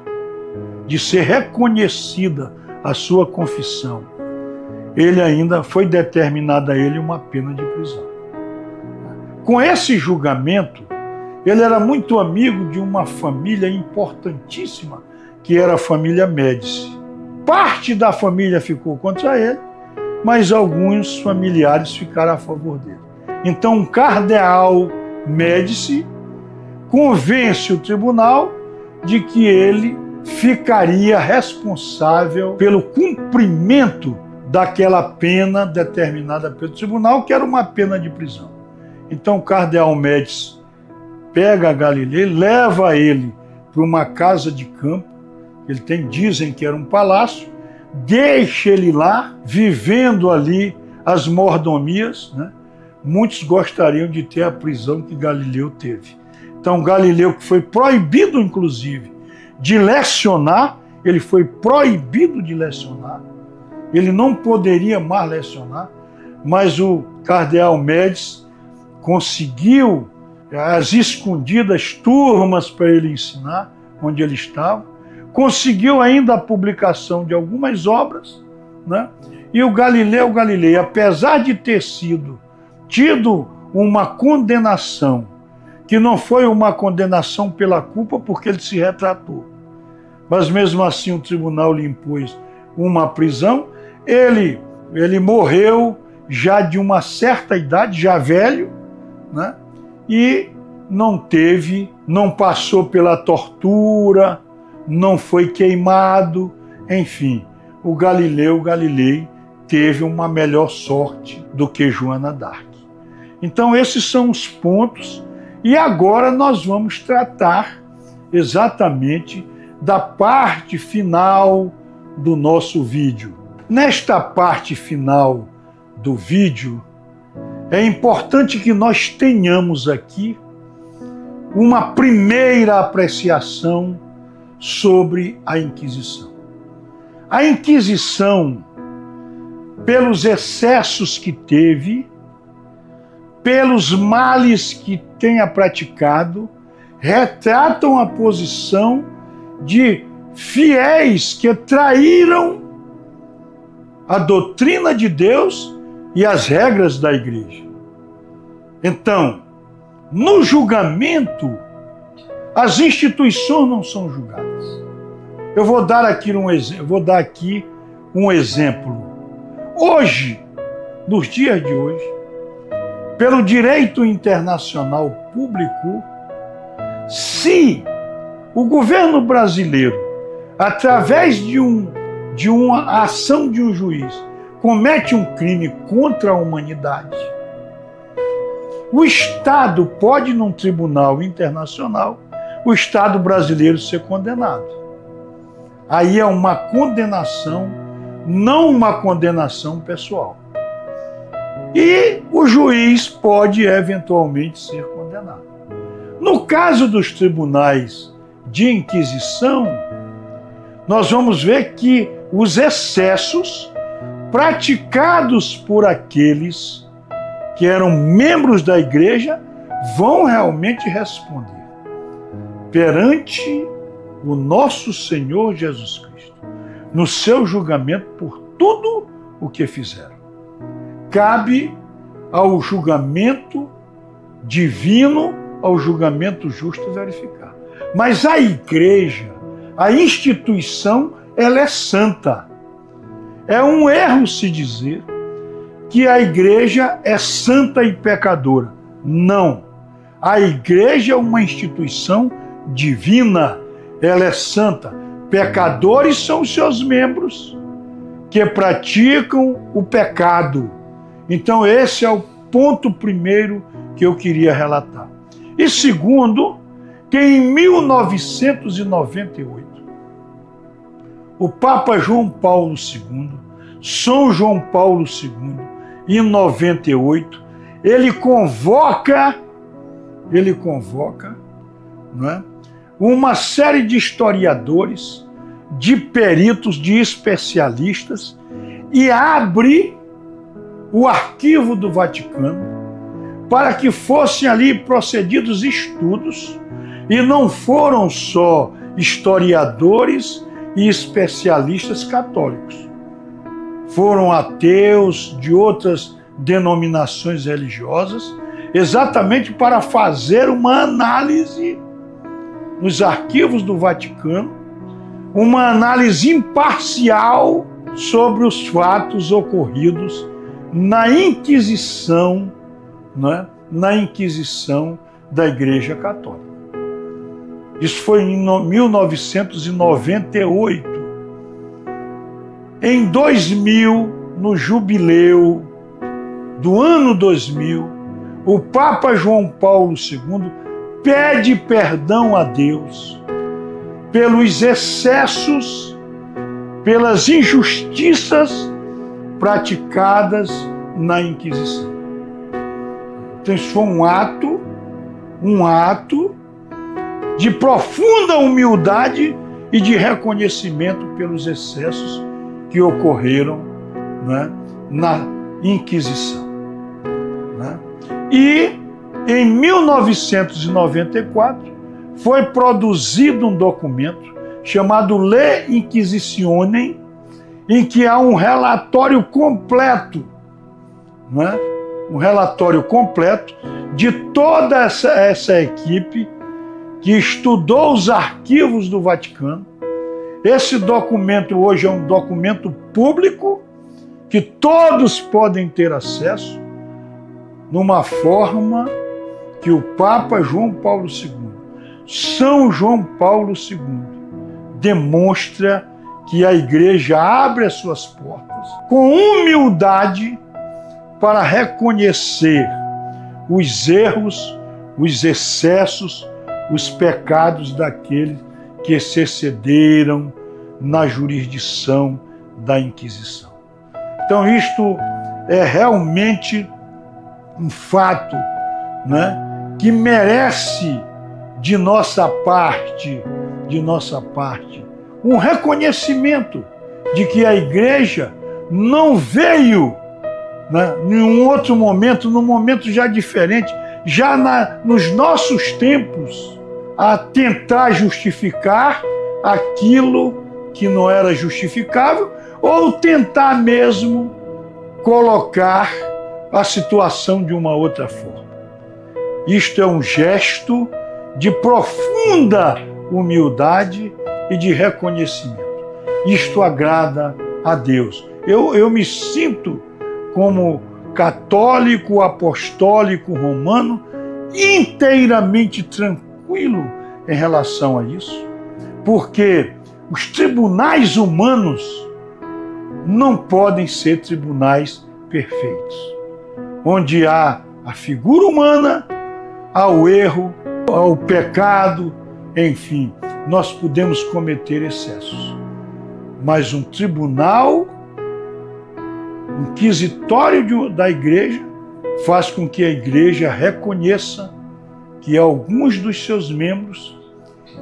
de ser reconhecida a sua confissão, ele ainda foi determinada a ele uma pena de prisão. Com esse julgamento, ele era muito amigo de uma família importantíssima, que era a família Médici. Parte da família ficou contra ele, mas alguns familiares ficaram a favor dele. Então, um cardeal Médici convence o tribunal de que ele ficaria responsável pelo cumprimento daquela pena determinada pelo tribunal, que era uma pena de prisão. Então, o cardeal Médici pega Galileu, leva ele para uma casa de campo, dizem que era um palácio, deixa ele lá, vivendo ali as mordomias, né? Muitos gostariam de ter a prisão que Galileu teve. Então, Galileu, que foi proibido, inclusive, de lecionar, ele foi proibido de lecionar, ele não poderia mais lecionar, mas o cardeal Médici conseguiu as escondidas turmas para ele ensinar, onde ele estava, conseguiu ainda a publicação de algumas obras, né? E o Galileu Galilei, apesar de ter tido uma condenação, que não foi uma condenação pela culpa, porque ele se retratou, mas mesmo assim o tribunal lhe impôs uma prisão. Ele morreu já de uma certa idade, já velho, né? E não passou pela tortura, não foi queimado, enfim, o Galilei teve uma melhor sorte do que Joana d'Arc. Então esses são os pontos, e agora nós vamos tratar exatamente da parte final do nosso vídeo. Nesta parte final do vídeo, é importante que nós tenhamos aqui uma primeira apreciação sobre a Inquisição. A Inquisição, pelos excessos que teve, pelos males que tenha praticado, retratam a posição de fiéis que traíram a doutrina de Deus e as regras da igreja. Então, no julgamento, as instituições não são julgadas. Eu vou dar aqui um exemplo. Hoje, nos dias de hoje, pelo direito internacional público, se o governo brasileiro, através de uma ação de um juiz, comete um crime contra a humanidade, o Estado pode, num tribunal internacional, o Estado brasileiro ser condenado. Aí é uma condenação, não uma condenação pessoal. E o juiz pode eventualmente ser condenado. No caso dos tribunais de Inquisição, nós vamos ver que os excessos praticados por aqueles que eram membros da igreja vão realmente responder perante o nosso Senhor Jesus Cristo, no seu julgamento por tudo o que fizeram. Cabe ao julgamento divino, ao julgamento justo verificar. Mas a igreja, a instituição, ela é santa. É um erro se dizer que a igreja é santa e pecadora. Não. A igreja é uma instituição divina. Ela é santa. Pecadores são os seus membros que praticam o pecado. Então esse é o ponto primeiro que eu queria relatar. E segundo, que em 1998, o Papa João Paulo II, São João Paulo II, em 98, ele convoca, não é, uma série de historiadores, de peritos, de especialistas, e abre o arquivo do Vaticano para que fossem ali procedidos estudos, e não foram só historiadores e especialistas católicos. Foram ateus de outras denominações religiosas, exatamente para fazer uma análise nos arquivos do Vaticano, uma análise imparcial sobre os fatos ocorridos na Inquisição, né? Na Inquisição da Igreja Católica. Isso foi em 1998. Em 2000, no jubileu do ano 2000, o Papa João Paulo II pede perdão a Deus pelos excessos, pelas injustiças praticadas na Inquisição. Então isso foi um ato de profunda humildade e de reconhecimento pelos excessos que ocorreram, né, na Inquisição. Né? E em 1994 foi produzido um documento chamado Le Inquisitionem, em que há um relatório completo, né? Um relatório completo de toda essa equipe que estudou os arquivos do Vaticano Esse documento hoje é um documento público que todos podem ter acesso, numa forma que o Papa João Paulo II, São João Paulo II, demonstra que a igreja abre as suas portas com humildade para reconhecer os erros, os excessos, os pecados daqueles que se excederam na jurisdição da Inquisição. Então isto é realmente um fato, né, que merece de nossa parte, um reconhecimento de que a igreja não veio, né, em um outro momento, num momento já diferente, já nos nossos tempos, a tentar justificar aquilo que não era justificável, ou tentar mesmo colocar a situação de uma outra forma. Isto é um gesto de profunda humildade e de reconhecimento. Isto agrada a Deus. Eu me sinto como católico, apostólico, romano, inteiramente tranquilo em relação a isso, porque os tribunais humanos não podem ser tribunais perfeitos. Onde há a figura humana, há o erro, há o pecado, enfim, nós podemos cometer excessos. Mas um tribunal inquisitório da igreja faz com que a igreja reconheça que alguns dos seus membros,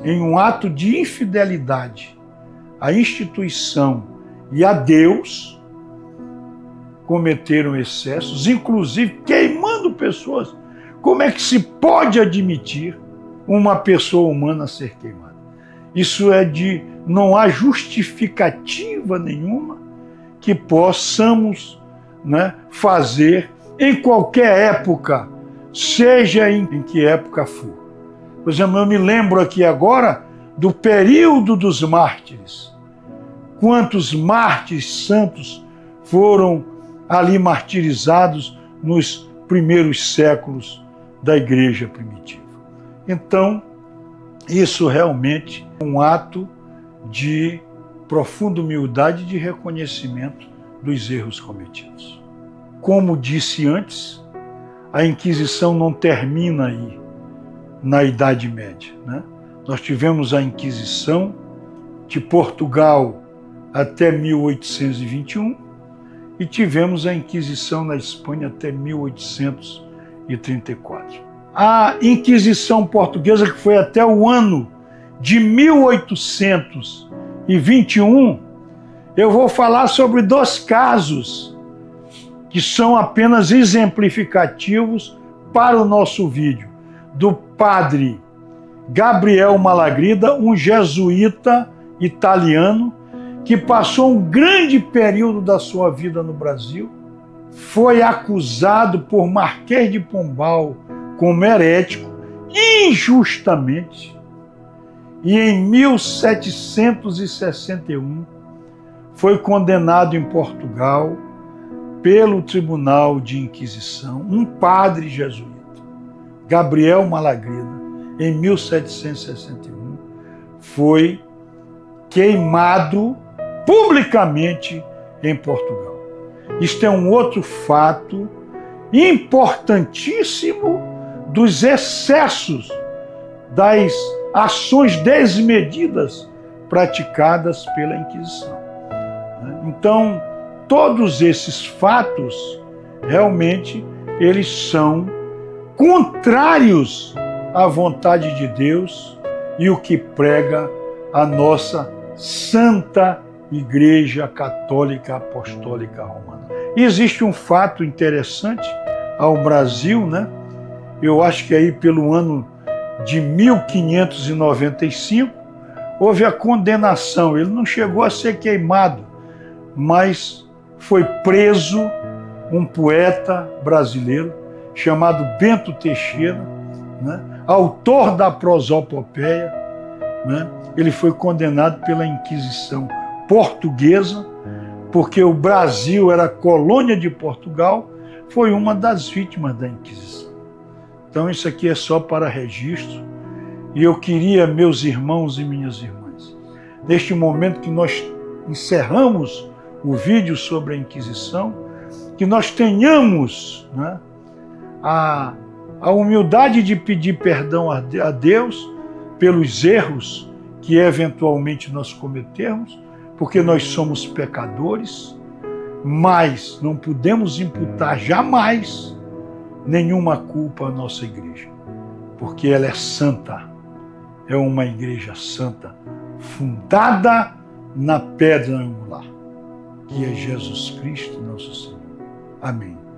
em um ato de infidelidade à instituição e a Deus, cometeram excessos, inclusive queimando pessoas. Como é que se pode admitir uma pessoa humana ser queimada? Isso não há justificativa nenhuma que possamos, né, fazer em qualquer época, seja em que época for. Por exemplo, eu me lembro aqui agora do período dos mártires. Quantos mártires santos foram ali martirizados nos primeiros séculos da igreja primitiva. Então, isso realmente é um ato de profunda humildade e de reconhecimento dos erros cometidos. Como disse antes, a Inquisição não termina aí na Idade Média, né? Nós tivemos a Inquisição de Portugal até 1821 e tivemos a Inquisição na Espanha até 1834. A Inquisição portuguesa, que foi até o ano de 1821, eu vou falar sobre 2 casos que são apenas exemplificativos para o nosso vídeo, do padre Gabriel Malagrida, um jesuíta italiano, que passou um grande período da sua vida no Brasil, foi acusado por Marquês de Pombal como herético, injustamente, e em 1761 foi condenado em Portugal pelo Tribunal de Inquisição, um padre jesuíta, Gabriel Malagrida, em 1761, foi queimado publicamente em Portugal. Isto é um outro fato importantíssimo dos excessos, das ações desmedidas praticadas pela Inquisição. Então, todos esses fatos, realmente, eles são contrários à vontade de Deus e o que prega a nossa Santa Igreja Católica Apostólica Romana. E existe um fato interessante ao Brasil, né? Eu acho que aí pelo ano de 1595 houve a condenação. Ele não chegou a ser queimado, mas foi preso um poeta brasileiro chamado Bento Teixeira, né? Autor da Prosopopeia, né? Ele foi condenado pela Inquisição portuguesa, porque o Brasil era colônia de Portugal, foi uma das vítimas da Inquisição. Então isso aqui é só para registro. E eu queria, meus irmãos e minhas irmãs, neste momento que nós encerramos o vídeo sobre a Inquisição, que nós tenhamos, né, a humildade de pedir perdão a Deus pelos erros que eventualmente nós cometermos, porque nós somos pecadores, mas não podemos imputar jamais nenhuma culpa à nossa igreja, porque ela é santa, é uma igreja santa, fundada na pedra angular, que é Jesus Cristo, nosso Senhor. Amém.